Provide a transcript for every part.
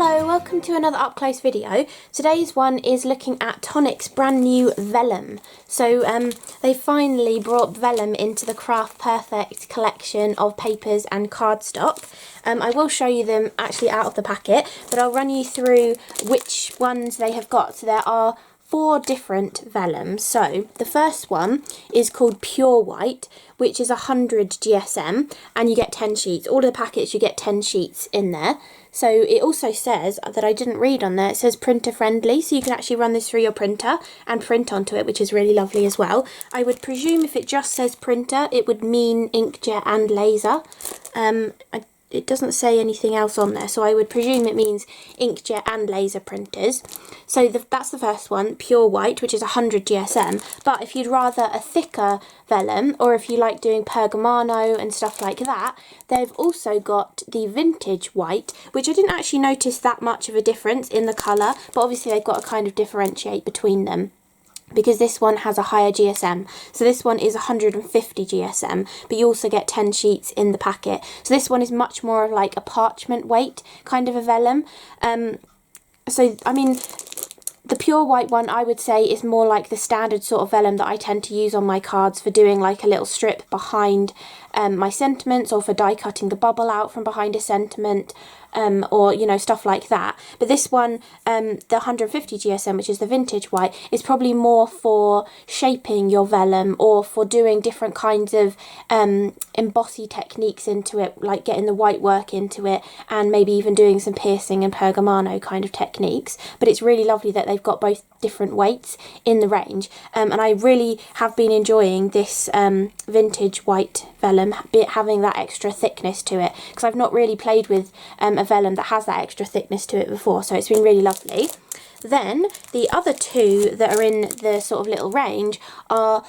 Hello, welcome to another up close video. Today's one is looking at Tonic's brand new Vellum. So they finally brought Vellum into the CRaFTi collection of papers and cardstock. I will show you them actually out of the packet, but I'll run you through which ones they have got. So there are 4 different vellums. So the first one is called Pure White, which is 100 GSM, and you get 10 sheets. All of the packets you get 10 sheets in there. So it also says, that I didn't read on there, it says printer friendly, so you can actually run this through your printer and print onto it, which is really lovely as well. I would presume if it just says printer, it would mean inkjet and laser. It doesn't say anything else on there, so I would presume it means inkjet and laser printers. So that's the first one, Pure White, which is 100 GSM. But if you'd rather a thicker vellum, or if you like doing pergamano and stuff like that, they've also got the Vintage White, which I didn't actually notice that much of a difference in the colour, but obviously they've got to kind of differentiate between them, because this one has a higher GSM. So this one is 150 GSM, but you also get 10 sheets in the packet. So this one is much more of like a parchment weight kind of a vellum. So I mean, the Pure White one I would say is more like the standard sort of vellum that I tend to use on my cards for doing like a little strip behind my sentiments, or for die cutting the bubble out from behind a sentiment, or you know, stuff like that. But this one, the 150 GSM, which is the Vintage White, is probably more for shaping your vellum, or for doing different kinds of embossy techniques into it, like getting the white work into it, and maybe even doing some piercing and pergamano kind of techniques. But it's really lovely that they've got both different weights in the range, and I really have been enjoying this Vintage White vellum having that extra thickness to it, because I've not really played with a vellum that has that extra thickness to it before, so it's been really lovely. Then the other 2 that are in the sort of little range are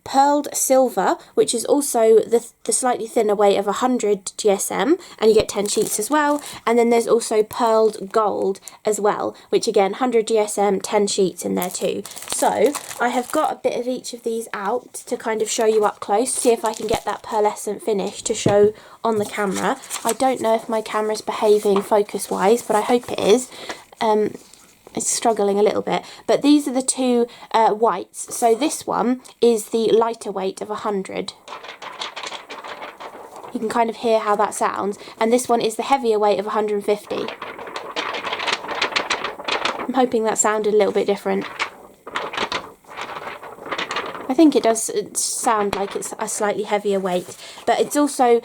Pearled Silver, which is also the slightly thinner weight of 100 GSM, and you get 10 sheets as well. And then there's also Pearled Gold as well, which again 100 GSM, 10 sheets in there too. So I have got a bit of each of these out to kind of show you up close, see if I can get that pearlescent finish to show on the camera. I don't know if my camera's behaving focus wise, but I hope it is. It's struggling a little bit, but these are the 2 whites. So this one is the lighter weight of 100. You can kind of hear how that sounds, and this one is the heavier weight of 150. I'm hoping that sounded a little bit different. I think it does sound like it's a slightly heavier weight, but it's also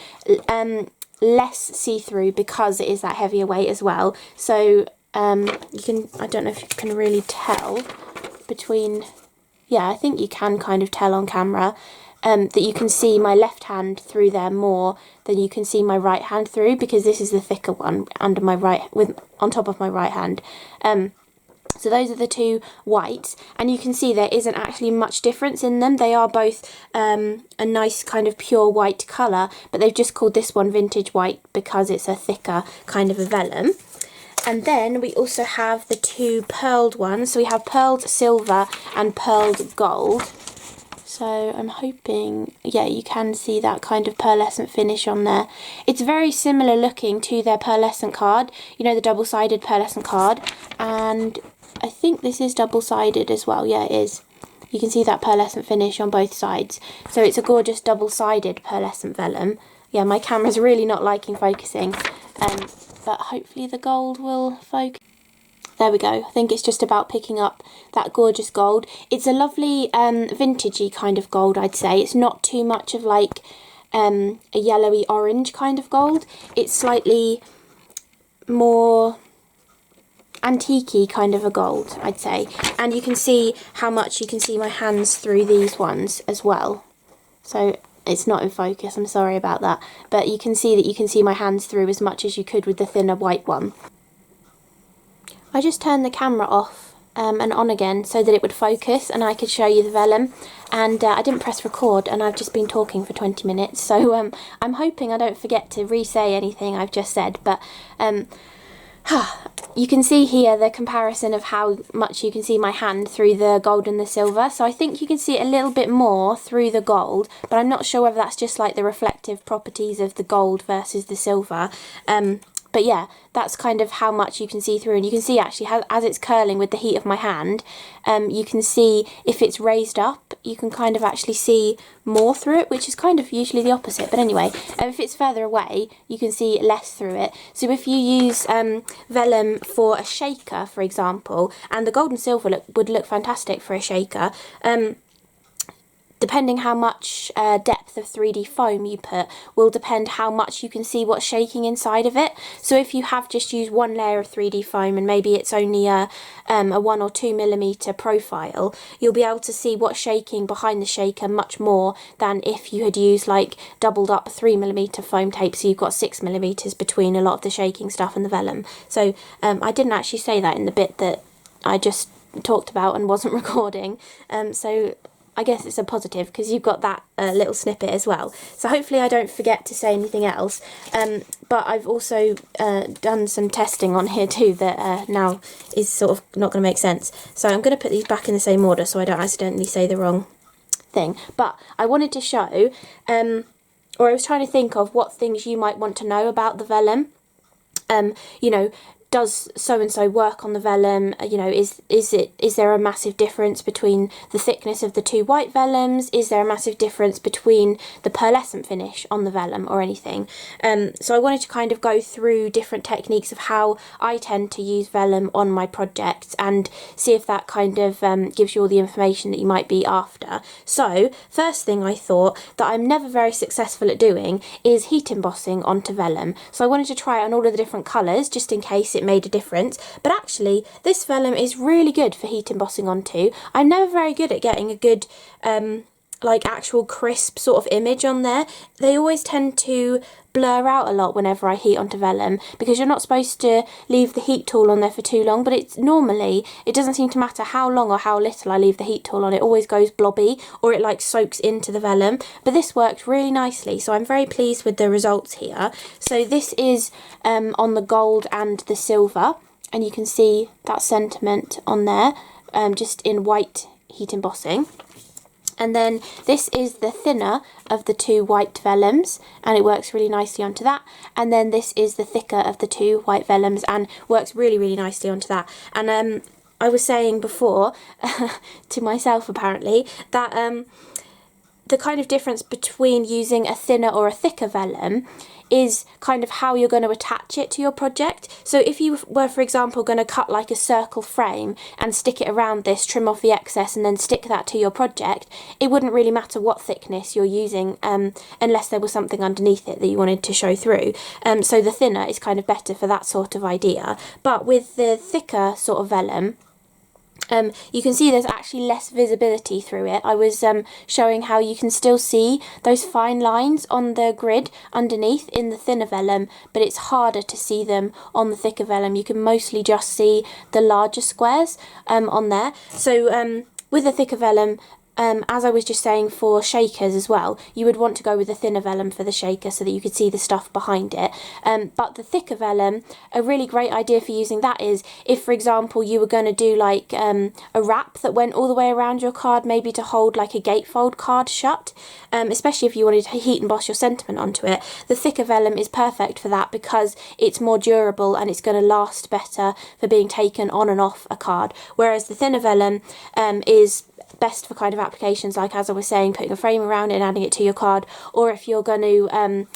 less see-through because it is that heavier weight as well. So you can, I don't know if you can really tell between, yeah, I think you can kind of tell on camera that you can see my left hand through there more than you can see my right hand through, because this is the thicker one under my on top of my right hand. So those are the 2 whites, and you can see there isn't actually much difference in them. They are both a nice kind of pure white colour, but they've just called this one Vintage White because it's a thicker kind of a vellum. And then we also have the 2 pearled ones. So we have Pearled Silver and Pearled Gold. So I'm hoping, yeah, you can see that kind of pearlescent finish on there. It's very similar looking to their pearlescent card, you know, the double-sided pearlescent card. And I think this is double-sided as well. Yeah, it is. You can see that pearlescent finish on both sides. So it's a gorgeous double-sided pearlescent vellum. Yeah, my camera's really not liking focusing. But hopefully the gold will focus. There we go. I think it's just about picking up that gorgeous gold. It's a lovely vintagey kind of gold, I'd say. It's not too much of like a yellowy orange kind of gold. It's slightly more antique-y kind of a gold, I'd say. And you can see how much you can see my hands through these ones as well. So it's not in focus, I'm sorry about that, but you can see that you can see my hands through as much as you could with the thinner white one. I just turned the camera off and on again so that it would focus and I could show you the vellum, and I didn't press record and I've just been talking for 20 minutes, so I'm hoping I don't forget to re-say anything I've just said, but you can see here the comparison of how much you can see my hand through the gold and the silver. So I think you can see it a little bit more through the gold, but I'm not sure whether that's just like the reflective properties of the gold versus the silver. But yeah, that's kind of how much you can see through, and you can see actually how, as it's curling with the heat of my hand, you can see if it's raised up, you can kind of actually see more through it, which is kind of usually the opposite. But anyway, if it's further away, you can see less through it. So if you use vellum for a shaker, for example, and the gold and silver would look fantastic for a shaker, depending how much depth of 3D foam you put will depend how much you can see what's shaking inside of it. So if you have just used one layer of 3D foam and maybe it's only a 1 or 2 millimeter profile, you'll be able to see what's shaking behind the shaker much more than if you had used like doubled up 3 millimeter foam tape, so you've got 6 millimeters between a lot of the shaking stuff and the vellum. So I didn't actually say that in the bit that I just talked about and wasn't recording. So I guess it's a positive because you've got that little snippet as well. So hopefully I don't forget to say anything else. But I've also done some testing on here too that now is sort of not going to make sense. So I'm going to put these back in the same order so I don't accidentally say the wrong thing. But I wanted to show, or I was trying to think of what things you might want to know about the vellum. You know, does so-and-so work on the vellum? You know, is there a massive difference between the thickness of the two white vellums? Is there a massive difference between the pearlescent finish on the vellum or anything? So I wanted to kind of go through different techniques of how I tend to use vellum on my projects and see if that kind of gives you all the information that you might be after. So first thing I thought that I'm never very successful at doing is heat embossing onto vellum. So I wanted to try it on all of the different colours just in case it made a difference. But actually this vellum is really good for heat embossing onto. I'm never very good at getting a good like actual crisp sort of image on there. They always tend to blur out a lot whenever I heat onto vellum because you're not supposed to leave the heat tool on there for too long, but it's normally, it doesn't seem to matter how long or how little I leave the heat tool on, it always goes blobby or it like soaks into the vellum. But this worked really nicely, so I'm very pleased with the results here. So this is on the gold and the silver, and you can see that sentiment on there, just in white heat embossing. And then this is the thinner of the two white vellums, and it works really nicely onto that. And then this is the thicker of the two white vellums and works really, really nicely onto that. And I was saying before to myself apparently that the kind of difference between using a thinner or a thicker vellum is kind of how you're going to attach it to your project. So if you were, for example, going to cut like a circle frame and stick it around this, trim off the excess and then stick that to your project, it wouldn't really matter what thickness you're using unless there was something underneath it that you wanted to show through. So the thinner is kind of better for that sort of idea. But with the thicker sort of vellum, you can see there's actually less visibility through it. I was showing how you can still see those fine lines on the grid underneath in the thinner vellum, but it's harder to see them on the thicker vellum. You can mostly just see the larger squares on there. So with the thicker vellum, as I was just saying, for shakers as well, you would want to go with the thinner vellum for the shaker so that you could see the stuff behind it. But the thicker vellum, a really great idea for using that is if, for example, you were going to do like a wrap that went all the way around your card, maybe to hold like a gatefold card shut, especially if you wanted to heat emboss your sentiment onto it. The thicker vellum is perfect for that because it's more durable and it's going to last better for being taken on and off a card. Whereas the thinner vellum is best for kind of applications like, as I was saying, putting a frame around it and adding it to your card, or if you're going to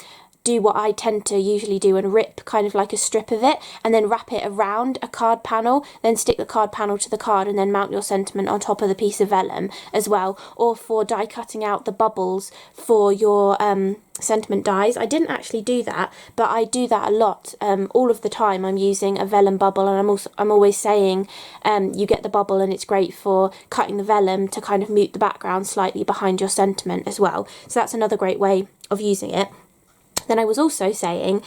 do what I tend to usually do and rip kind of like a strip of it and then wrap it around a card panel, then stick the card panel to the card and then mount your sentiment on top of the piece of vellum as well. Or for die cutting out the bubbles for your sentiment dies. I didn't actually do that, but I do that a lot. All of the time I'm using a vellum bubble, and I'm always saying you get the bubble and it's great for cutting the vellum to kind of mute the background slightly behind your sentiment as well. So that's another great way of using it. Then I was also saying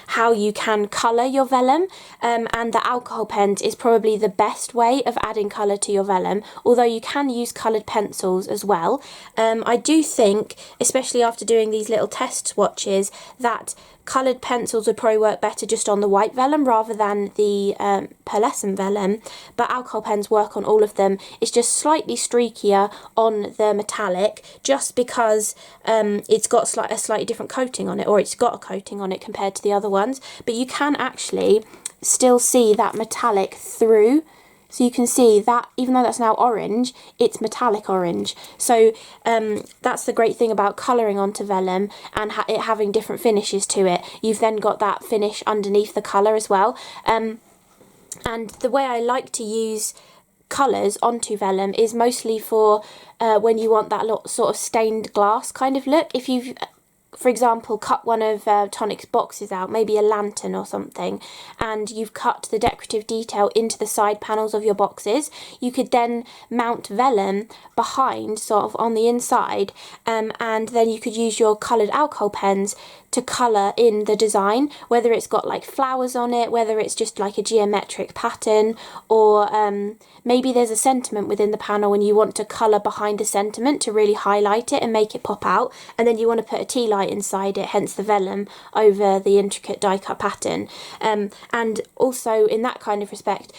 how you can colour your vellum, and the alcohol pens is probably the best way of adding colour to your vellum, although you can use coloured pencils as well. I do think, especially after doing these little test swatches, that coloured pencils would probably work better just on the white vellum rather than the pearlescent vellum, but alcohol pens work on all of them. It's just slightly streakier on the metallic just because it's got a slightly different coating on it, or it's got a coating on it compared to the other ones, but you can actually still see that metallic through. So you can see that even though that's now orange, it's metallic orange. So that's the great thing about colouring onto vellum and it having different finishes to it. You've then got that finish underneath the colour as well. And the way I like to use colours onto vellum is mostly for when you want that sort of stained glass kind of look. If you've, for example, cut one of Tonic's boxes out, maybe a lantern or something, and you've cut the decorative detail into the side panels of your boxes, you could then mount vellum behind, sort of on the inside, and then you could use your coloured alcohol pens to colour in the design, whether it's got like flowers on it, whether it's just like a geometric pattern, or maybe there's a sentiment within the panel and you want to colour behind the sentiment to really highlight it and make it pop out, and then you want to put a tea light inside it, hence the vellum over the intricate die cut pattern. And also in that kind of respect,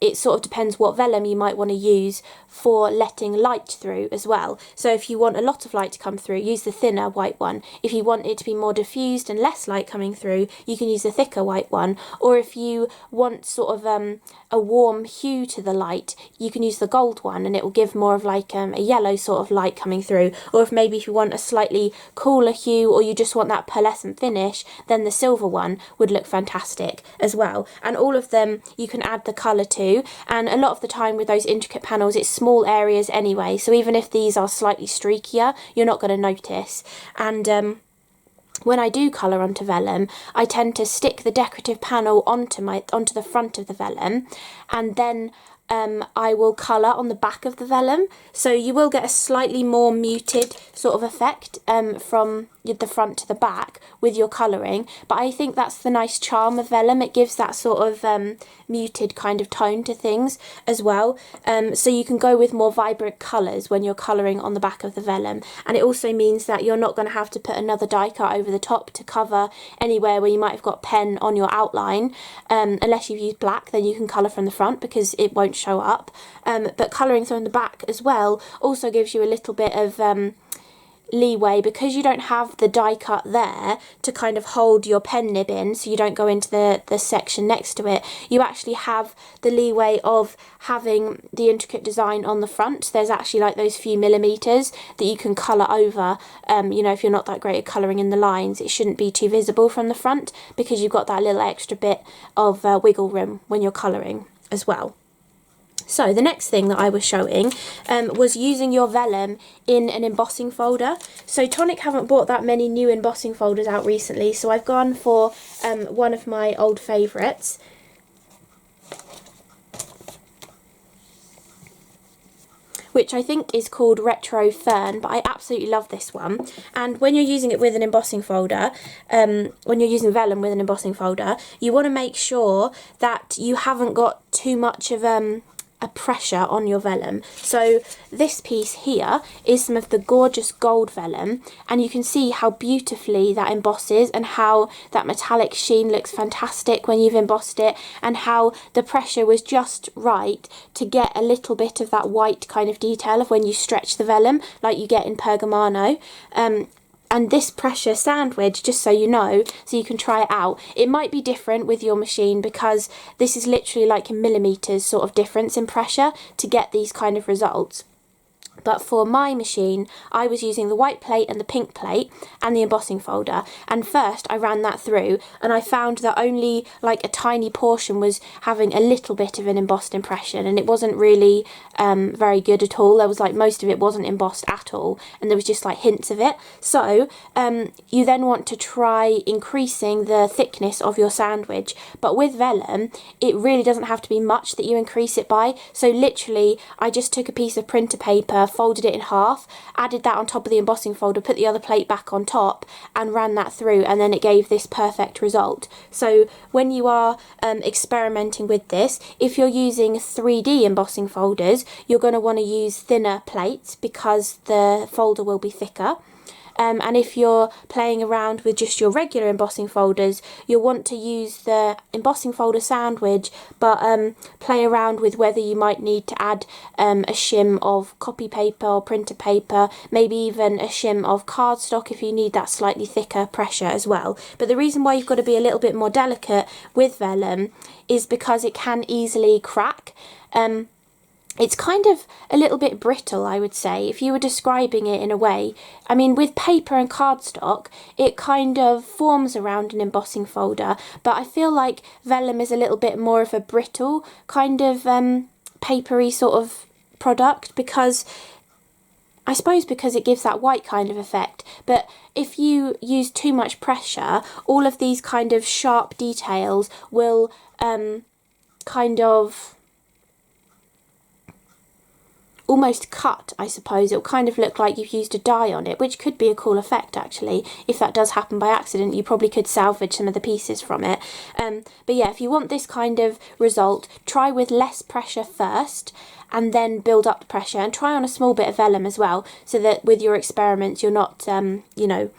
it sort of depends what vellum you might want to use for letting light through as well. So if you want a lot of light to come through, use the thinner white one. If you want it to be more diffused and less light coming through, you can use the thicker white one. Or if you want sort of a warm hue to the light, you can use the gold one and it will give more of like a yellow sort of light coming through. Or if you want a slightly cooler hue, or you just want that pearlescent finish, then the silver one would look fantastic as well. And all of them you can add the colour to, and a lot of the time with those intricate panels it's small areas anyway, so even if these are slightly streakier you're not going to notice. And when I do colour onto vellum, I tend to stick the decorative panel onto the front of the vellum, and then I will colour on the back of the vellum, so you will get a slightly more muted sort of effect from the front to the back with your colouring, but I think that's the nice charm of vellum. It gives that sort of muted kind of tone to things as well, so you can go with more vibrant colours when you're colouring on the back of the vellum, and it also means that you're not going to have to put another die cut over the top to cover anywhere where you might have got pen on your outline, unless you've used black, then you can colour from the front because it won't show up, but colouring from the back as well also gives you a little bit of leeway, because you don't have the die cut there to kind of hold your pen nib in so you don't go into the section next to it. You actually have the leeway of having the intricate design on the front. There's actually like those few millimeters that you can colour over. You know, if you're not that great at colouring in the lines, it shouldn't be too visible from the front because you've got that little extra bit of wiggle room when you're colouring as well. So the next thing that I was showing was using your vellum in an embossing folder. So Tonic haven't brought that many new embossing folders out recently, so I've gone for one of my old favourites. Which I think is called Retro Fern, but I absolutely love this one. And when you're using it with an embossing folder, when you're using vellum with an embossing folder, you want to make sure that you haven't got too much of a pressure on your vellum. So this piece here is some of the gorgeous gold vellum, and you can see how beautifully that embosses and how that metallic sheen looks fantastic when you've embossed it, and how the pressure was just right to get a little bit of that white kind of detail of when you stretch the vellum like you get in Pergamano. And this pressure sandwich, just so you know, so you can try it out, it might be different with your machine because this is literally like a millimetres sort of difference in pressure to get these kind of results. But for my machine, I was using the white plate and the pink plate and the embossing folder. And first I ran that through and I found that only like a tiny portion was having a little bit of an embossed impression, and it wasn't really very good at all. There was like most of it wasn't embossed at all, and there was just like hints of it. So you then want to try increasing the thickness of your sandwich. But with vellum, it really doesn't have to be much that you increase it by. So literally, I just took a piece of printer paper, folded it in half, added that on top of the embossing folder, put the other plate back on top and ran that through, and then it gave this perfect result. So when you are experimenting with this, if you're using 3D embossing folders, you're going to want to use thinner plates because the folder will be thicker. and if you're playing around with just your regular embossing folders, you'll want to use the embossing folder sandwich, but play around with whether you might need to add a shim of copy paper or printer paper, maybe even a shim of cardstock if you need that slightly thicker pressure as well. But the reason why you've got to be a little bit more delicate with vellum is because it can easily crack. It's kind of a little bit brittle, I would say, if you were describing it in a way. I mean, with paper and cardstock, it kind of forms around an embossing folder, but I feel like vellum is a little bit more of a brittle kind of papery sort of product, because I suppose because it gives that white kind of effect. But if you use too much pressure, all of these kind of sharp details will kind of almost cut, I suppose. It'll kind of look like you've used a dye on it, which could be a cool effect actually. If that does happen by accident, you probably could salvage some of the pieces from it. But yeah, if you want this kind of result, try with less pressure first and then build up the pressure, and try on a small bit of vellum as well, so that with your experiments you're not you know,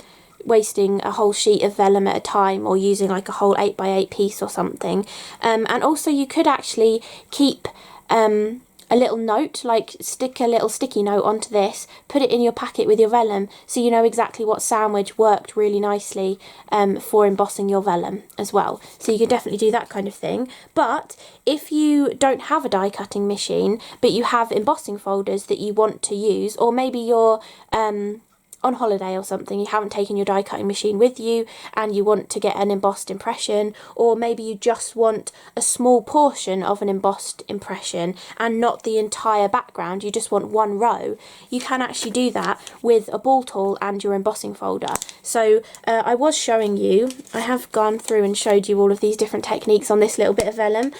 wasting a whole sheet of vellum at a time, or using like a whole 8x8 piece or something. And also you could actually keep a little note, like stick a little sticky note onto this, put it in your packet with your vellum, so you know exactly what sandwich worked really nicely for embossing your vellum as well. So you can definitely do that kind of thing. But if you don't have a die cutting machine, but you have embossing folders that you want to use, or maybe you're on holiday or something, you haven't taken your die cutting machine with you and you want to get an embossed impression, or maybe you just want a small portion of an embossed impression and not the entire background, you just want one row, you can actually do that with a ball tool and your embossing folder. So I was showing you, I have gone through and showed you all of these different techniques on this little bit of vellum,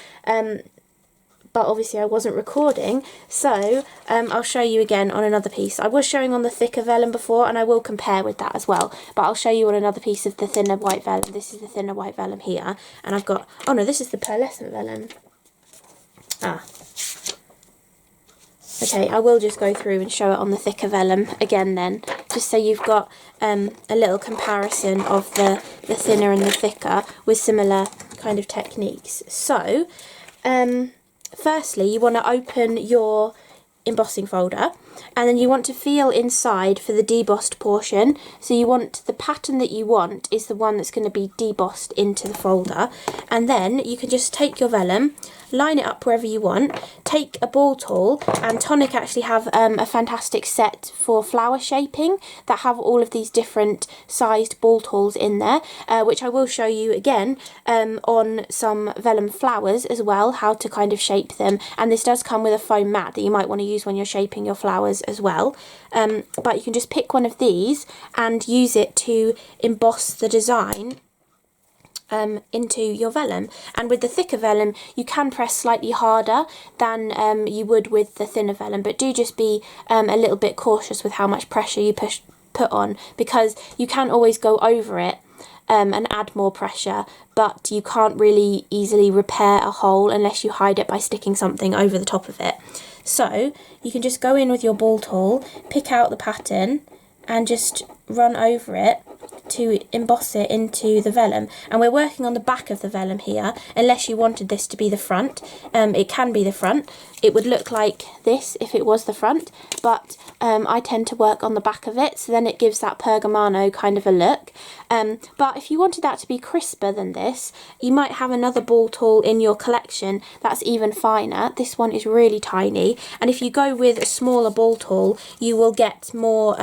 but obviously I wasn't recording, so I'll show you again on another piece. I was showing on the thicker vellum before, and I will compare with that as well, but I'll show you on another piece of the thinner white vellum. This is the thinner white vellum here, and I've got, oh no, this is the pearlescent vellum. Okay, I will just go through and show it on the thicker vellum again then, just so you've got a little comparison of the thinner and the thicker with similar kind of techniques. So, firstly, you want to open your embossing folder, and then you want to feel inside for the debossed portion. So you want, the pattern that you want is the one that's going to be debossed into the folder, and then you can just take your vellum, line it up wherever you want, take a ball tool, and Tonic actually have a fantastic set for flower shaping that have all of these different sized ball tools in there, which I will show you again on some vellum flowers as well, how to kind of shape them. And this does come with a foam mat that you might want to use when you're shaping your flowers as well. But you can just pick one of these and use it to emboss the design into your vellum. And with the thicker vellum you can press slightly harder than you would with the thinner vellum, but do just be a little bit cautious with how much pressure you put on, because you can always go over it and add more pressure, but you can't really easily repair a hole unless you hide it by sticking something over the top of it. So you can just go in with your ball tool, pick out the pattern and just run over it to emboss it into the vellum. And we're working on the back of the vellum here, unless you wanted this to be the front. It can be the front. It would look like this if it was the front, but I tend to work on the back of it, so then it gives that pergamano kind of a look. But if you wanted that to be crisper than this, you might have another ball tool in your collection that's even finer. This one is really tiny, and if you go with a smaller ball tool you will get more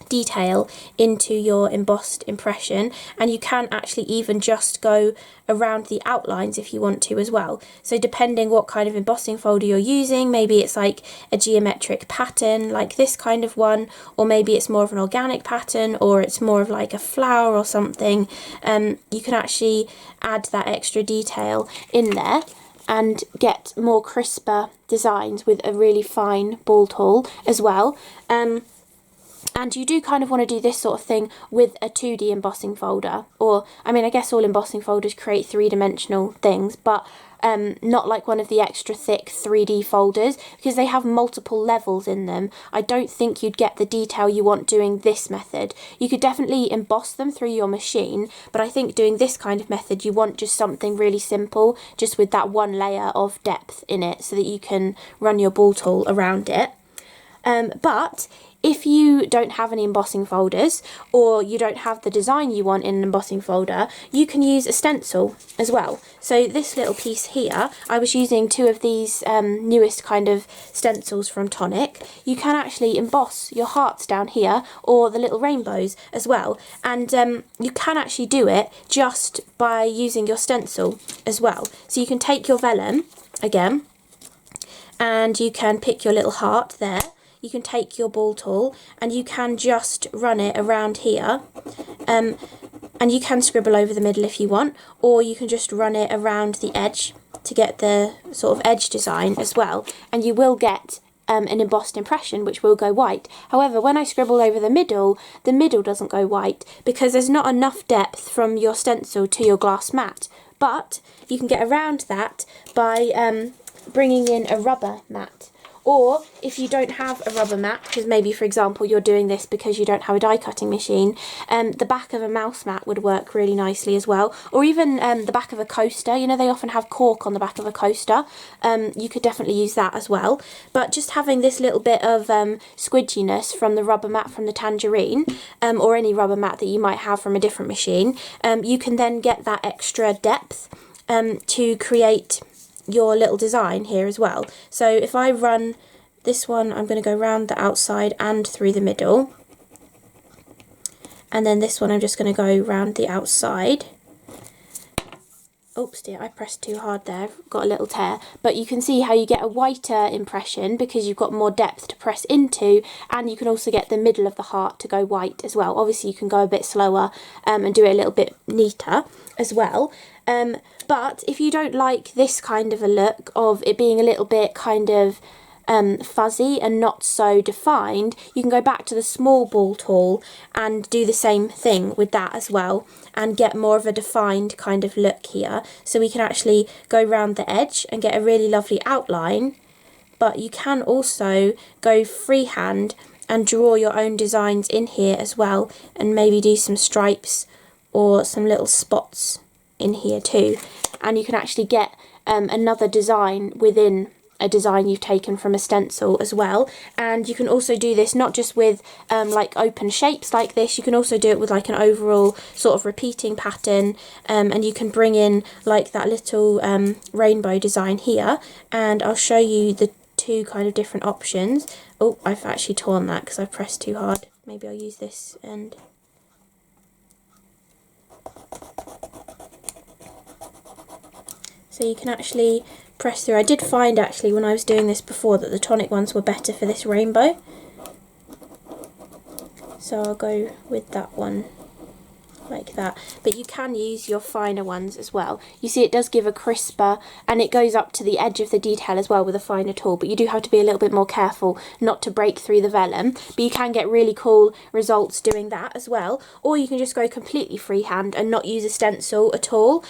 detail into your embossed impression, and you can actually even just go around the outlines if you want to as well. So depending what kind of embossing folder you're using, maybe it's like a geometric pattern like this kind of one, or maybe it's more of an organic pattern, or it's more of like a flower or something, you can actually add that extra detail in there and get more crisper designs with a really fine ball tool as well. And you do kind of want to do this sort of thing with a 2D embossing folder, or I mean I guess all embossing folders create 3-dimensional things, but not like one of the extra thick 3D folders, because they have multiple levels in them. I don't think you'd get the detail you want doing this method. You could definitely emboss them through your machine, but I think doing this kind of method you want just something really simple, just with that one layer of depth in it, so that you can run your ball tool around it. But if you don't have any embossing folders, or you don't have the design you want in an embossing folder, you can use a stencil as well. So this little piece here, I was using two of these newest kind of stencils from Tonic. You can actually emboss your hearts down here, or the little rainbows as well. And you can actually do it just by using your stencil as well. So you can take your vellum again, and you can pick your little heart there. You can take your ball tool and you can just run it around here, and you can scribble over the middle if you want, or you can just run it around the edge to get the sort of edge design as well, and you will get an embossed impression which will go white. However, when I scribble over the middle doesn't go white because there's not enough depth from your stencil to your glass mat. But you can get around that by bringing in a rubber mat. Or if you don't have a rubber mat, because maybe for example you're doing this because you don't have a die cutting machine, the back of a mouse mat would work really nicely as well. Or even the back of a coaster, you know they often have cork on the back of a coaster, you could definitely use that as well. But just having this little bit of squidginess from the rubber mat from the Tangerine, or any rubber mat that you might have from a different machine, you can then get that extra depth to create your little design here as well. So if I run this one, I'm going to go round the outside and through the middle, and then this one I'm just going to go round the outside. Oops dear, I pressed too hard there, I've got a little tear. But you can see how you get a whiter impression because you've got more depth to press into, and you can also get the middle of the heart to go white as well. Obviously you can go a bit slower and do it a little bit neater as well. But if you don't like this kind of a look of it being a little bit kind of fuzzy and not so defined, you can go back to the small ball tool and do the same thing with that as well and get more of a defined kind of look here. So we can actually go round the edge and get a really lovely outline, but you can also go freehand and draw your own designs in here as well, and maybe do some stripes or some little spots in here too, and you can actually get another design within a design you've taken from a stencil as well. And you can also do this not just with like open shapes like this, you can also do it with like an overall sort of repeating pattern, and you can bring in like that little rainbow design here, and I'll show you the two kind of different options. Oh, I've actually torn that because I pressed too hard. Maybe I'll use this end. So you can actually press through. I did find actually when I was doing this before that the Tonic ones were better for this rainbow. So I'll go with that one like that. But you can use your finer ones as well. You see it does give a crisper, and it goes up to the edge of the detail as well with a finer tool, but you do have to be a little bit more careful not to break through the vellum. But you can get really cool results doing that as well, or you can just go completely freehand and not use a stencil at all.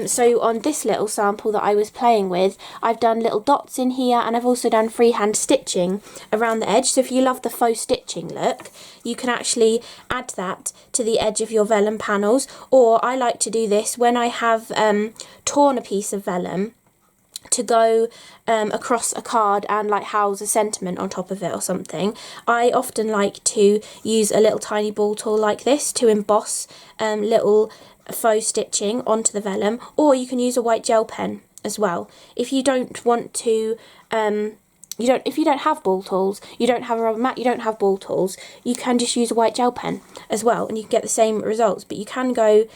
So on this little sample that I was playing with, I've done little dots in here, and I've also done freehand stitching around the edge. So if you love the faux stitching look, you can actually add that to the edge of your vellum panels. Or I like to do this when I have torn a piece of vellum to go across a card and like house a sentiment on top of it or something. I often like to use a little tiny ball tool like this to emboss little faux stitching onto the vellum, or you can use a white gel pen as well. If you don't want to if you don't have ball tools, you don't have a rubber mat, you don't have ball tools, you can just use a white gel pen as well, and you can get the same results. But you can go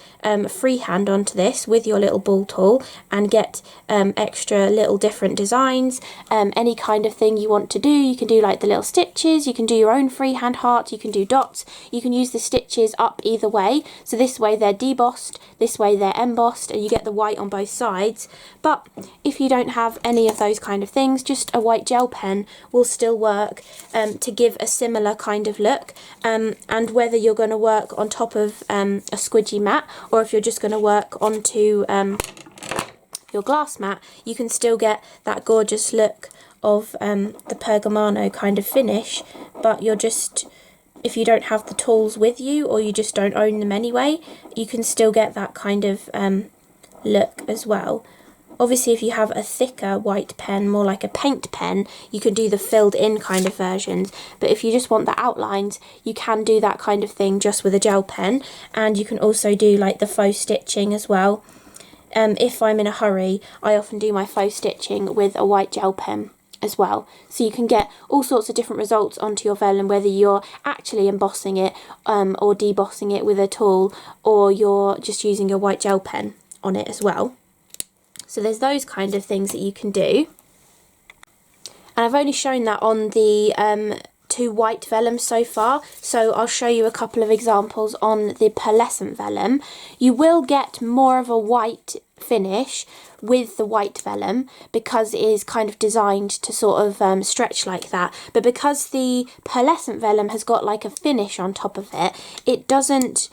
freehand onto this with your little ball tool and get extra little different designs, any kind of thing you want to do. You can do like the little stitches, you can do your own freehand heart, you can do dots, you can use the stitches up either way. So this way they're debossed, this way they're embossed, and you get the white on both sides. But if you don't have any of those kind of things, just a white gel pen will still work to give a similar kind of look, and whether you're going to work on top of a squidgy mat, or if you're just going to work onto your glass mat, you can still get that gorgeous look of the pergamano kind of finish, but you're just, if you don't have the tools with you or you just don't own them anyway, you can still get that kind of look as well. Obviously, if you have a thicker white pen, more like a paint pen, you can do the filled in kind of versions. But if you just want the outlines, you can do that kind of thing just with a gel pen. And you can also do like the faux stitching as well. If I'm in a hurry, I often do my faux stitching with a white gel pen as well. So you can get all sorts of different results onto your vellum, whether you're actually embossing it or debossing it with a tool, or you're just using your white gel pen on it as well. So there's those kind of things that you can do. And I've only shown that on the 2 white vellums so far, so I'll show you a couple of examples on the pearlescent vellum. You will get more of a white finish with the white vellum because it is kind of designed to sort of stretch like that, but because the pearlescent vellum has got like a finish on top of it, it doesn't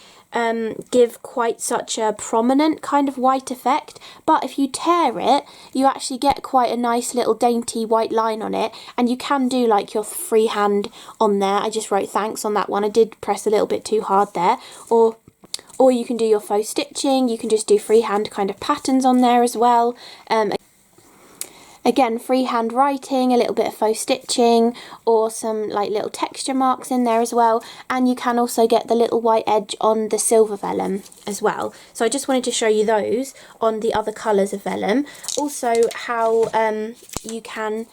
give quite such a prominent kind of white effect. But if you tear it, you actually get quite a nice little dainty white line on it, and you can do like your freehand on there. I just wrote thanks on that one. I did press a little bit too hard there. Or you can do your faux stitching, you can just do freehand kind of patterns on there as well. Again, freehand writing, a little bit of faux stitching, or some like little texture marks in there as well. And you can also get the little white edge on the silver vellum as well. So I just wanted to show you those on the other colours of vellum. Also how you can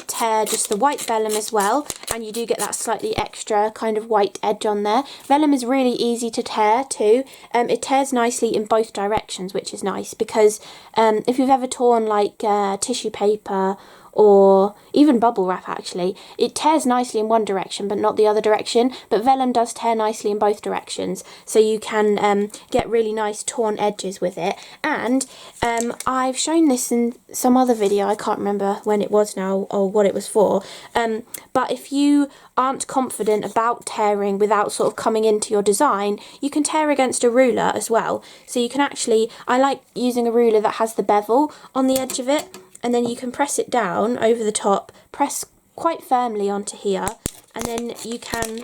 tear just the white vellum as well, and you do get that slightly extra kind of white edge on there. Vellum is really easy to tear too. It tears nicely in both directions, which is nice, because if you've ever torn like tissue paper or even bubble wrap, actually, it tears nicely in one direction but not the other direction, but vellum does tear nicely in both directions, so you can get really nice torn edges with it. And I've shown this in some other video, I can't remember when it was now or what it was for, but if you aren't confident about tearing without sort of coming into your design, you can tear against a ruler as well. So you can actually, I like using a ruler that has the bevel on the edge of it, and then you can press it down over the top, press quite firmly onto here, and then you can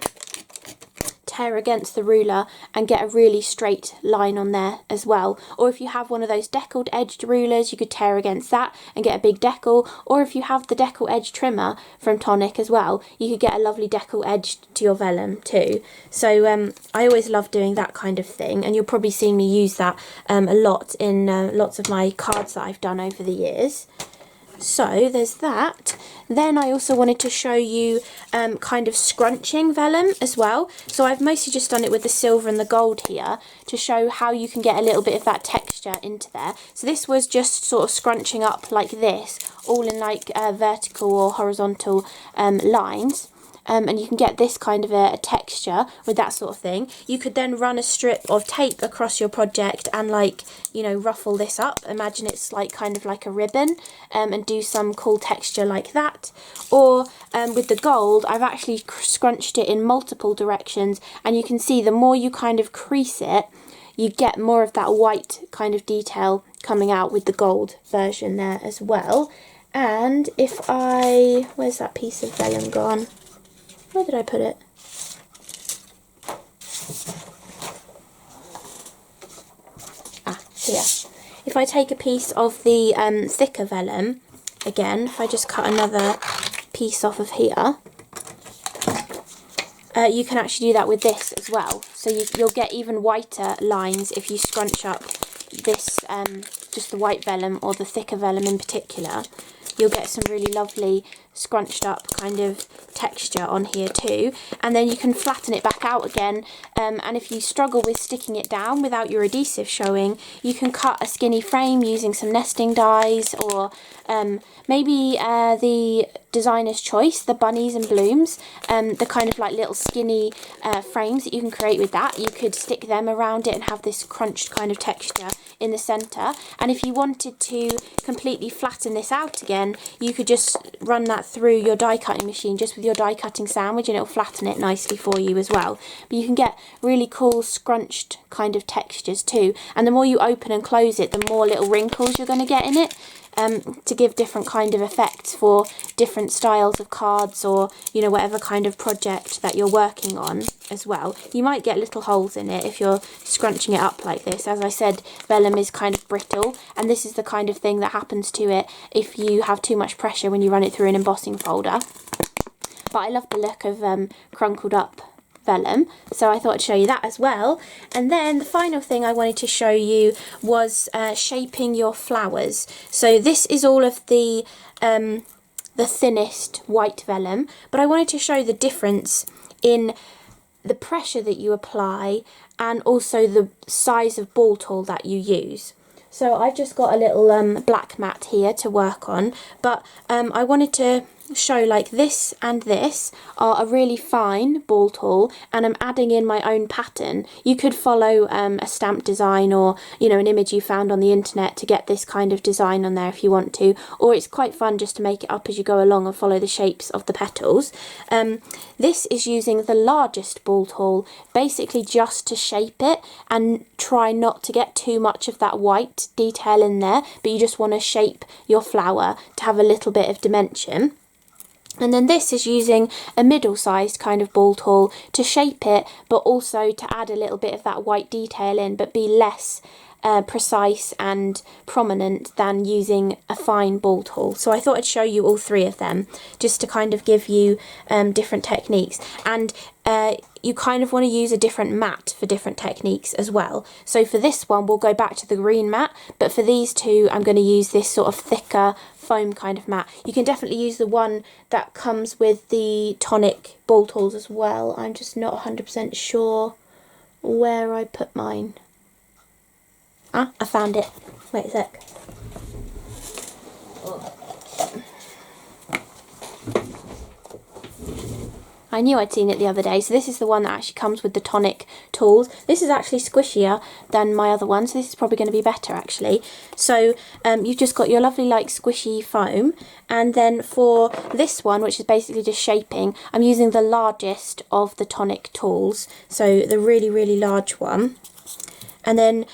tear against the ruler and get a really straight line on there as well. Or if you have one of those deckled edged rulers, you could tear against that and get a big decal. Or if you have the decal edge trimmer from Tonic as well, you could get a lovely decal edge to your vellum too. So I always love doing that kind of thing, and you'll probably see me use that a lot in lots of my cards that I've done over the years. So there's that. Then I also wanted to show you kind of scrunching vellum as well. So I've mostly just done it with the silver and the gold here to show how you can get a little bit of that texture into there. So this was just sort of scrunching up like this, all in like vertical or horizontal lines. And you can get this kind of a texture with that sort of thing. You could then run a strip of tape across your project and, like, you know, ruffle this up. Imagine it's like kind of like a ribbon, and do some cool texture like that. Or with the gold, I've actually scrunched it in multiple directions, and you can see the more you kind of crease it, you get more of that white kind of detail coming out with the gold version there as well. And if I, where's that piece of vellum gone? Where did I put it? Ah, here. If I take a piece of the thicker vellum, again, if I just cut another piece off of here, you can actually do that with this as well. So you'll get even whiter lines if you scrunch up this, just the white vellum or the thicker vellum in particular. You'll get some really lovely scrunched up kind of texture on here too, and then you can flatten it back out again, and if you struggle with sticking it down without your adhesive showing, you can cut a skinny frame using some nesting dies, or maybe the designer's choice, the bunnies and blooms, the kind of like little skinny frames that you can create with that. You could stick them around it and have this crunched kind of texture in the centre. And if you wanted to completely flatten this out again, then you could just run that through your die cutting machine just with your die cutting sandwich, and it'll flatten it nicely for you as well. But you can get really cool scrunched kind of textures too, and the more you open and close it, the more little wrinkles you're going to get in it. To give different kind of effects for different styles of cards, or you know, whatever kind of project that you're working on as well. You might get little holes in it if you're scrunching it up like this. As I said, vellum is kind of brittle, and this is the kind of thing that happens to it if you have too much pressure when you run it through an embossing folder. But I love the look of crunkled up vellum, so I thought I'd show you that as well. And then the final thing I wanted to show you was shaping your flowers. So this is all of the thinnest white vellum, but I wanted to show the difference in the pressure that you apply and also the size of ball tool that you use. So I've just got a little black mat here to work on, but I wanted to show like this and this are a really fine ball tool, and I'm adding in my own pattern. You could follow a stamp design, or you know, an image you found on the internet to get this kind of design on there if you want to, or it's quite fun just to make it up as you go along and follow the shapes of the petals. This is using the largest ball tool basically just to shape it and try not to get too much of that white detail in there, but you just want to shape your flower to have a little bit of dimension. And then this is using a middle-sized kind of ball tool to shape it, but also to add a little bit of that white detail in, but be less precise and prominent than using a fine ball tool. So I thought I'd show you all three of them just to kind of give you different techniques. And you kind of want to use a different mat for different techniques as well. So for this one, we'll go back to the green mat, but for these two, I'm going to use this sort of thicker foam kind of mat. You can definitely use the one that comes with the Tonic ball tools as well. I'm just not 100% sure where I put mine. Ah, I found it. Wait a sec. I knew I'd seen it the other day. So this is the one that actually comes with the Tonic tools. This is actually squishier than my other one, so this is probably going to be better actually. So you've just got your lovely like squishy foam, and then for this one, which is basically just shaping, I'm using the largest of the Tonic tools, so the really, really large one. And then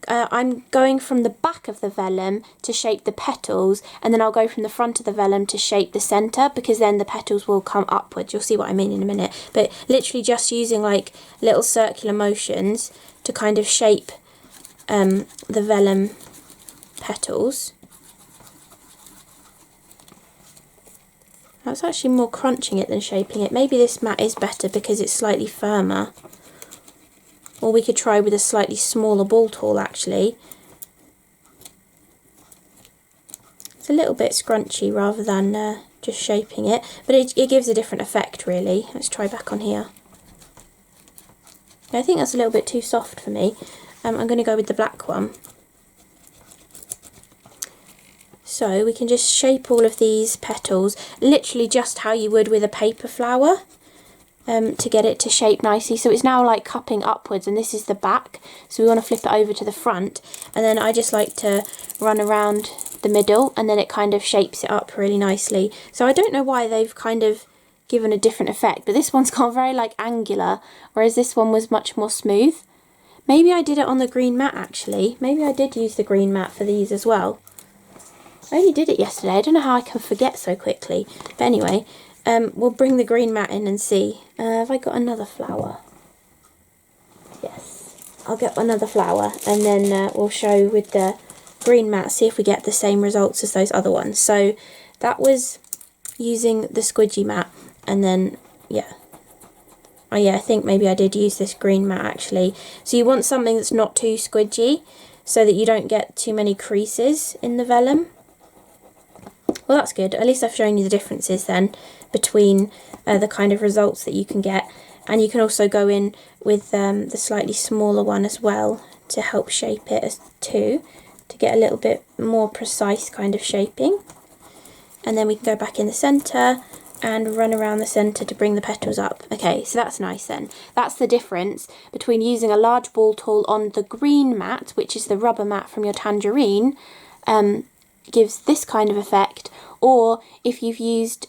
I'm going from the back of the vellum to shape the petals, and then I'll go from the front of the vellum to shape the centre, because then the petals will come upwards. You'll see what I mean in a minute. But literally just using like little circular motions to kind of shape the vellum petals. That's actually more crunching it than shaping it. Maybe this mat is better because it's slightly firmer. Or we could try with a slightly smaller ball tool actually. It's a little bit scrunchy rather than just shaping it, but it gives a different effect really. Let's try back on here. I think that's a little bit too soft for me. I'm going to go with the black one. So we can just shape all of these petals, literally just how you would with a paper flower. To get it to shape nicely. So it's now like cupping upwards, and this is the back, so we want to flip it over to the front, and then I just like to run around the middle, and then it kind of shapes it up really nicely. So I don't know why they've kind of given a different effect, but this one's gone very like angular, whereas this one was much more smooth. Maybe I did it on the green mat actually. Maybe I did use the green mat for these as well. I only did it yesterday. I don't know how I can forget so quickly, but anyway. We'll bring the green mat in and see. Have I got another flower? Yes, I'll get another flower, and then we'll show with the green mat, see if we get the same results as those other ones. So that was using the squidgy mat, and then, yeah. Oh yeah, I think maybe I did use this green mat actually. So you want something that's not too squidgy, so that you don't get too many creases in the vellum. Well, that's good. At least I've shown you the differences then between the kind of results that you can get. And you can also go in with the slightly smaller one as well to help shape it as too, to get a little bit more precise kind of shaping. And then we can go back in the centre and run around the centre to bring the petals up. Okay, so that's nice then. That's the difference between using a large ball tool on the green mat, which is the rubber mat from your tangerine, gives this kind of effect, or if you've used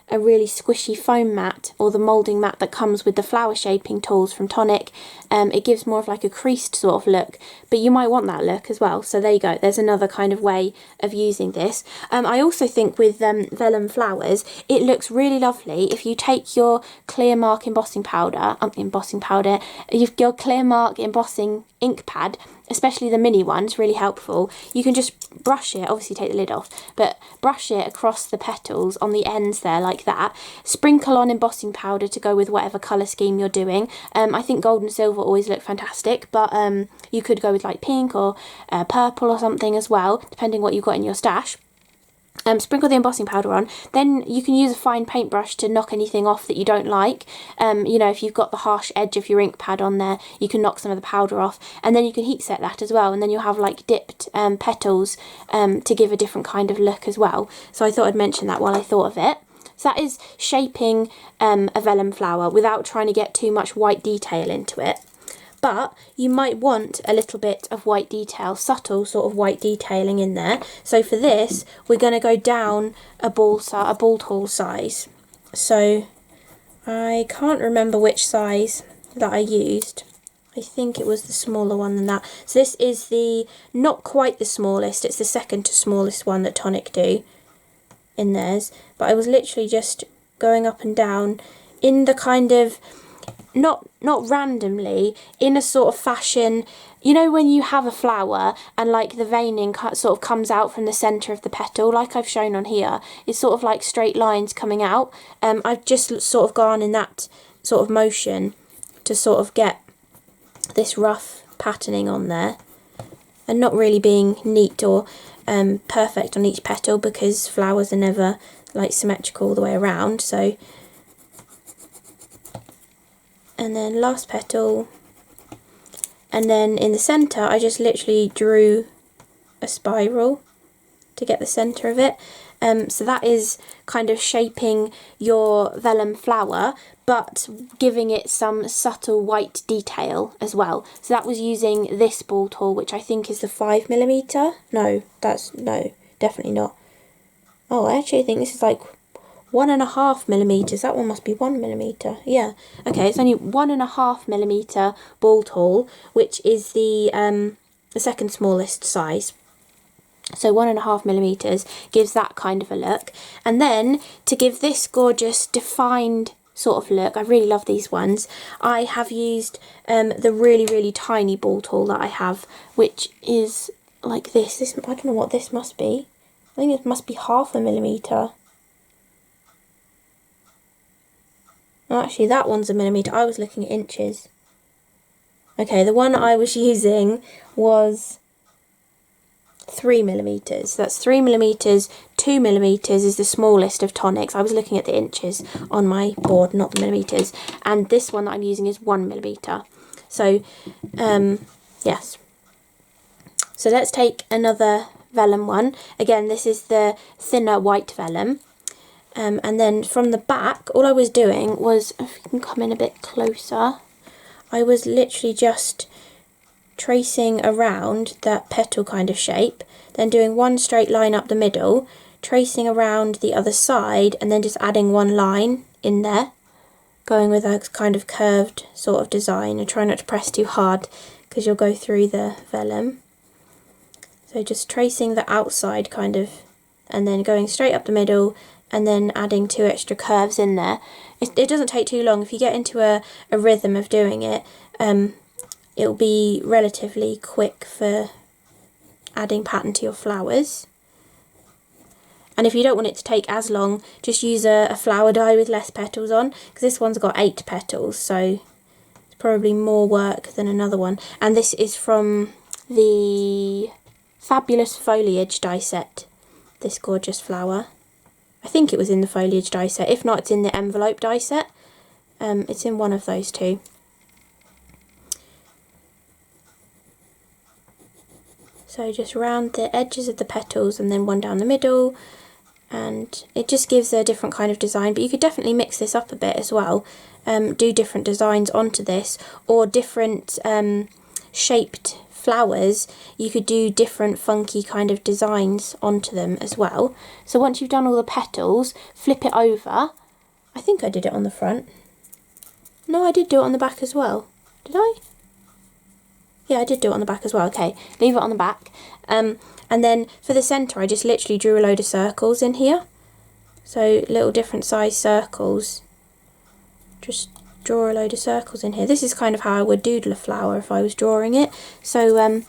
a really squishy foam mat or the moulding mat that comes with the flower shaping tools from Tonic, it gives more of like a creased sort of look, but you might want that look as well. So there you go, there's another kind of way of using this. I also think with vellum flowers, it looks really lovely if you take your clear mark embossing powder, your clear mark embossing ink pad, especially the mini ones, really helpful. You can just brush it, obviously take the lid off, but brush it across the petals on the ends there like that. Sprinkle on embossing powder to go with whatever colour scheme you're doing. I think gold and silver always look fantastic, but you could go with like pink or purple or something as well, depending what you've got in your stash. Sprinkle the embossing powder on, then you can use a fine paintbrush to knock anything off that you don't like. You know, if you've got the harsh edge of your ink pad on there, you can knock some of the powder off, and then you can heat set that as well, and then you'll have like dipped petals to give a different kind of look as well. So I thought I'd mention that while I thought of it. So that is shaping a vellum flower without trying to get too much white detail into it. But you might want a little bit of white detail, subtle sort of white detailing in there. So for this, we're going to go down a ball tool size. So I can't remember which size that I used. I think it was the smaller one than that. So this is not quite the smallest, it's the second to smallest one that Tonic do in theirs. But I was literally just going up and down in the kind of, not randomly, in a sort of fashion, you know when you have a flower and like the veining sort of comes out from the centre of the petal, like I've shown on here, it's sort of like straight lines coming out. I've just sort of gone in that sort of motion to sort of get this rough patterning on there, and not really being neat or perfect on each petal, because flowers are never like symmetrical all the way around. So, and then last petal, and then in the centre I just literally drew a spiral to get the centre of it. So that is kind of shaping your vellum flower, but giving it some subtle white detail as well. So that was using this ball tool, which I think is the 5mm. No, definitely not. Oh, I actually think this is like 1.5mm. That one must be 1mm. Yeah. Okay, it's only 1.5mm ball tool, which is the second smallest size. So 1.5mm gives that kind of a look. And then to give this gorgeous defined sort of look, I really love these ones, I have used the really tiny ball tool that I have, which is like this. I don't know what this must be. I think it must be 0.5mm. Oh, actually that one's a millimetre. I was looking at inches. Okay, the one I was using was 3mm. That's 3mm, 2mm is the smallest of Tonics. I was looking at the inches on my board, not the millimetres. And this one that I'm using is 1mm. So, yes. So let's take another vellum one. Again, this is the thinner white vellum. And then from the back, all I was doing was, if you can come in a bit closer, I was literally just tracing around that petal kind of shape, then doing one straight line up the middle, tracing around the other side, and then just adding one line in there, going with a kind of curved sort of design, and try not to press too hard because you'll go through the vellum. So just tracing the outside kind of, and then going straight up the middle, and then adding 2 extra curves in there. It doesn't take too long. If you get into a rhythm of doing it, it'll be relatively quick for adding pattern to your flowers. And if you don't want it to take as long, just use a flower die with less petals on, because this one's got 8 petals, so it's probably more work than another one. And this is from the Fabulous Foliage die set, this gorgeous flower. I think it was in the foliage die set. If not, it's in the envelope die set. It's in one of those two. So just round the edges of the petals and then one down the middle, and it just gives a different kind of design. But you could definitely mix this up a bit as well. Do different designs onto this, or different shaped flowers, you could do different funky kind of designs onto them as well. So once you've done all the petals, flip it over. I think I did it on the front. No, I did do it on the back as well. Did I? Yeah, I did do it on the back as well. Okay, leave it on the back. And then for the centre, I just literally drew a load of circles in here. So little different size circles. Just draw a load of circles in here. This is kind of how I would doodle a flower if I was drawing it. So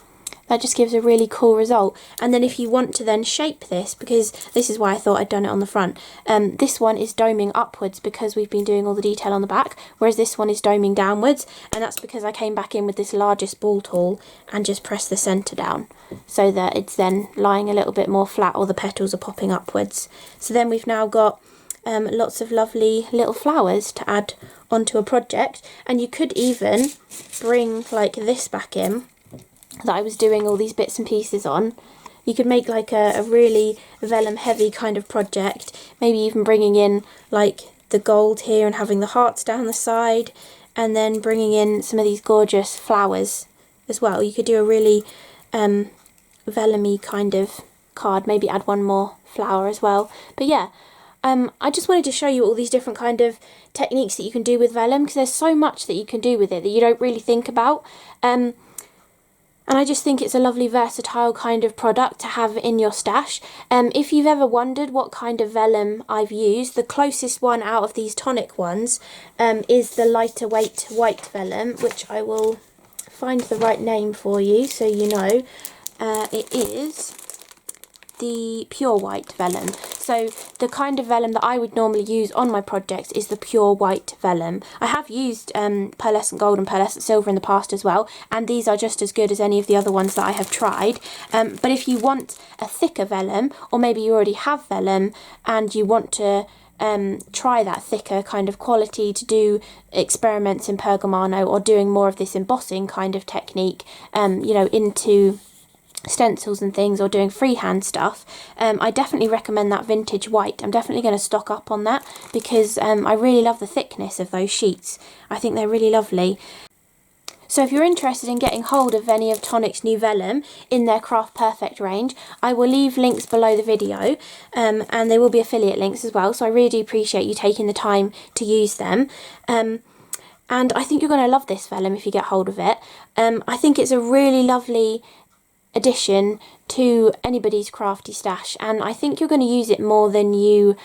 that just gives a really cool result. And then if you want to then shape this, because this is why I thought I'd done it on the front, this one is doming upwards because we've been doing all the detail on the back, whereas this one is doming downwards, and that's because I came back in with this largest ball tool and just pressed the centre down so that it's then lying a little bit more flat, or the petals are popping upwards. So then we've now got lots of lovely little flowers to add onto a project, and you could even bring like this back in that I was doing all these bits and pieces on. You could make like a really vellum heavy kind of project, maybe even bringing in like the gold here and having the hearts down the side, and then bringing in some of these gorgeous flowers as well. You could do a really vellum-y kind of card, maybe add one more flower as well. But yeah, I just wanted to show you all these different kind of techniques that you can do with vellum, because there's so much that you can do with it that you don't really think about. And I just think it's a lovely versatile kind of product to have in your stash. If you've ever wondered what kind of vellum I've used, the closest one out of these tonic ones is the lighter weight white vellum, which I will find the right name for you so you know. It is the pure white vellum. So the kind of vellum that I would normally use on my projects is the pure white vellum. I have used pearlescent gold and pearlescent silver in the past as well, and these are just as good as any of the other ones that I have tried. But if you want a thicker vellum, or maybe you already have vellum and you want to try that thicker kind of quality to do experiments in pergamano, or doing more of this embossing kind of technique, you know, into stencils and things, or doing freehand stuff, I definitely recommend that vintage white. I'm definitely going to stock up on that, because I really love the thickness of those sheets. I think they're really lovely. So if you're interested in getting hold of any of Tonic's new vellum in their Craft Perfect range, I will leave links below the video, and they will be affiliate links as well, so I really do appreciate you taking the time to use them. And I think you're going to love this vellum if you get hold of it. I think it's a really lovely addition to anybody's crafty stash, and I think you're going to use it more than you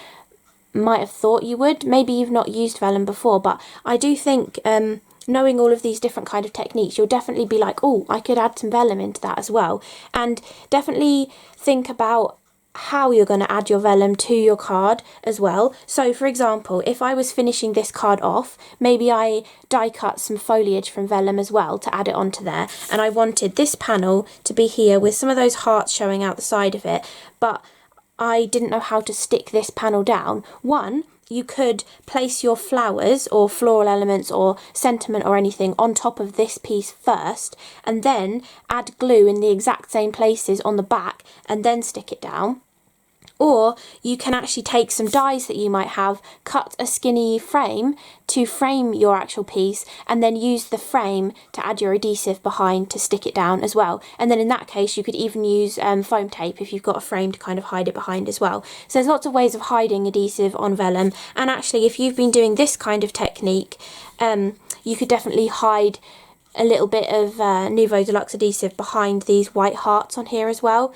might have thought you would. Maybe you've not used vellum before, but I do think knowing all of these different kind of techniques, you'll definitely be like, oh, I could add some vellum into that as well. And definitely think about how you're going to add your vellum to your card as well. So for example, if I was finishing this card off, maybe I die cut some foliage from vellum as well to add it onto there, and I wanted this panel to be here with some of those hearts showing out the side of it, but I didn't know how to stick this panel down. One, you could place your flowers or floral elements or sentiment or anything on top of this piece first, and then add glue in the exact same places on the back and then stick it down. Or you can actually take some dies that you might have, cut a skinny frame to frame your actual piece, and then use the frame to add your adhesive behind to stick it down as well. And then in that case you could even use foam tape if you've got a frame to kind of hide it behind as well. So there's lots of ways of hiding adhesive on vellum, and actually if you've been doing this kind of technique, you could definitely hide a little bit of Nouveau Deluxe adhesive behind these white hearts on here as well.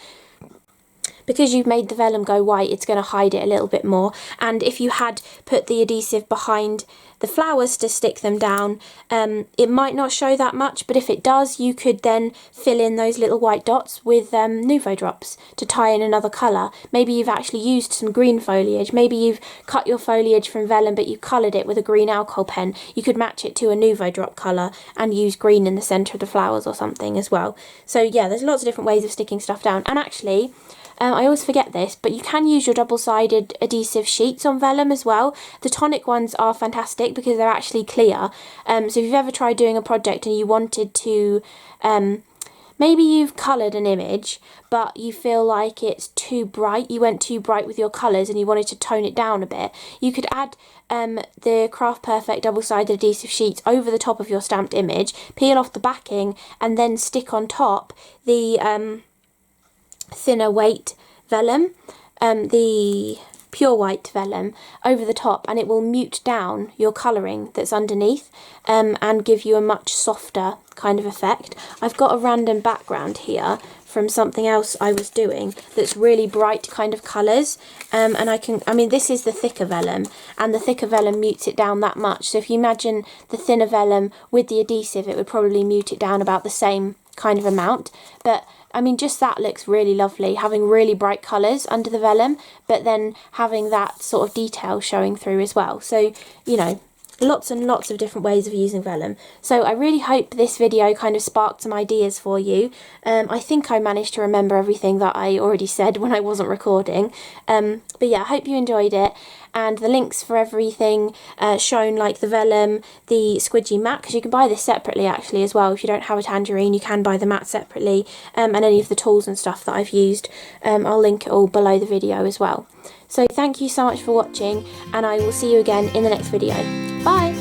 Because you've made the vellum go white, it's going to hide it a little bit more. And if you had put the adhesive behind the flowers to stick them down, it might not show that much, but if it does, you could then fill in those little white dots with Nouveau drops to tie in another colour. Maybe you've actually used some green foliage, maybe you've cut your foliage from vellum but you've coloured it with a green alcohol pen. You could match it to a Nouveau drop colour and use green in the centre of the flowers or something as well. So yeah, there's lots of different ways of sticking stuff down. And actually, I always forget this, but you can use your double-sided adhesive sheets on vellum as well. The Tonic ones are fantastic because they're actually clear. So if you've ever tried doing a project and you wanted to maybe you've coloured an image but you feel like it's too bright, you went too bright with your colours and you wanted to tone it down a bit, you could add the Craft Perfect double-sided adhesive sheets over the top of your stamped image, peel off the backing and then stick on top the thinner weight vellum, the pure white vellum over the top, and it will mute down your colouring that's underneath and give you a much softer kind of effect. I've got a random background here from something else I was doing that's really bright kind of colours, and I mean this is the thicker vellum, and the thicker vellum mutes it down that much, so if you imagine the thinner vellum with the adhesive, it would probably mute it down about the same kind of amount. But I mean, just that looks really lovely, having really bright colours under the vellum, but then having that sort of detail showing through as well. So, you know, lots and lots of different ways of using vellum. So I really hope this video kind of sparked some ideas for you. I think I managed to remember everything that I already said when I wasn't recording. But yeah, I hope you enjoyed it. And the links for everything shown, like the vellum, the squidgy mat, because you can buy this separately actually as well. If you don't have a tangerine, you can buy the mat separately, and any of the tools and stuff that I've used. I'll link it all below the video as well. So thank you so much for watching, and I will see you again in the next video. Bye!